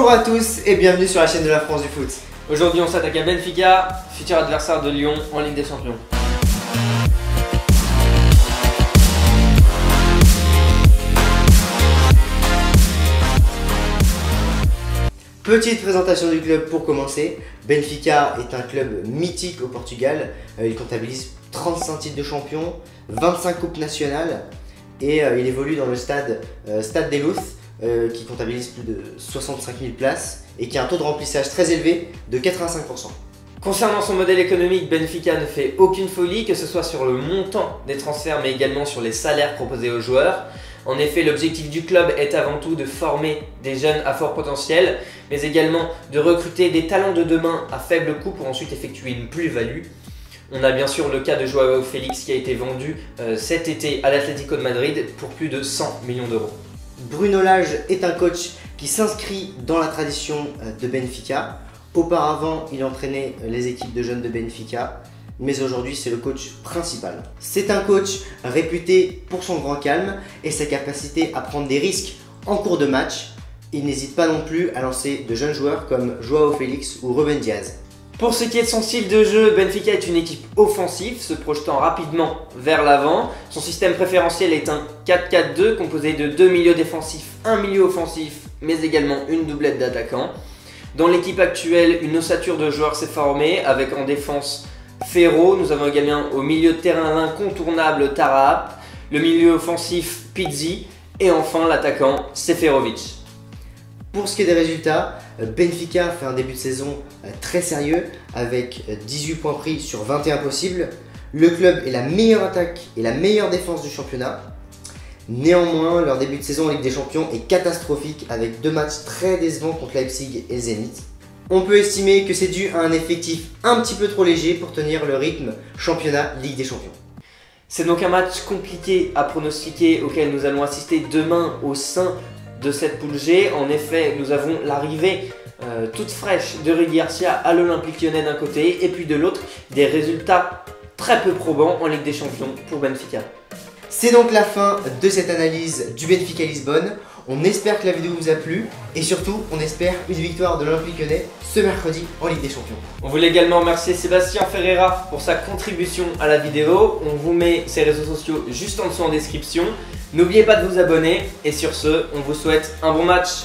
Bonjour à tous et bienvenue sur la chaîne de la France du foot. Aujourd'hui on s'attaque à Benfica, futur adversaire de Lyon en Ligue des Champions. Petite présentation du club pour commencer. Benfica est un club mythique au Portugal. Il comptabilise 35 titres de champion, 25 coupes nationales et il évolue dans le stade des Luz qui comptabilise plus de 65 000 places et qui a un taux de remplissage très élevé de 85%. Concernant son modèle économique, Benfica ne fait aucune folie, que ce soit sur le montant des transferts mais également sur les salaires proposés aux joueurs. En effet, l'objectif du club est avant tout de former des jeunes à fort potentiel, mais également de recruter des talents de demain à faible coût pour ensuite effectuer une plus-value. On a bien sûr le cas de Joao Félix qui a été vendu cet été à l'Atlético de Madrid pour plus de 100 millions d'euros. Bruno Lage est un coach qui s'inscrit dans la tradition de Benfica. Auparavant, il entraînait les équipes de jeunes de Benfica, mais aujourd'hui c'est le coach principal. C'est un coach réputé pour son grand calme et sa capacité à prendre des risques en cours de match. Il n'hésite pas non plus à lancer de jeunes joueurs comme Joao Félix ou Ruben Diaz. Pour ce qui est de son style de jeu, Benfica est une équipe offensive, se projetant rapidement vers l'avant. Son système préférentiel est un 4-4-2 composé de deux milieux défensifs, un milieu offensif, mais également une doublette d'attaquants. Dans l'équipe actuelle, une ossature de joueurs s'est formée avec en défense Ferro, nous avons également au milieu de terrain l'incontournable Taarabt, le milieu offensif Pizzi et enfin l'attaquant Seferovic. Pour ce qui est des résultats, Benfica fait un début de saison très sérieux avec 18 points pris sur 21 possibles. Le club est la meilleure attaque et la meilleure défense du championnat. Néanmoins, leur début de saison en Ligue des Champions est catastrophique avec deux matchs très décevants contre Leipzig et Zenit. On peut estimer que c'est dû à un effectif un petit peu trop léger pour tenir le rythme championnat Ligue des Champions. C'est donc un match compliqué à pronostiquer auquel nous allons assister demain au sein de cette poule G. En effet, nous avons l'arrivée toute fraîche de Rudi Garcia à l'Olympique Lyonnais d'un côté et puis de l'autre des résultats très peu probants en Ligue des Champions pour Benfica. C'est donc la fin de cette analyse du Benfica Lisbonne. On espère que la vidéo vous a plu et surtout on espère une victoire de l'Olympique Lyonnais ce mercredi en Ligue des Champions. On voulait également remercier Sébastien Ferreira pour sa contribution à la vidéo. On vous met ses réseaux sociaux juste en dessous en description. N'oubliez pas de vous abonner et sur ce, on vous souhaite un bon match.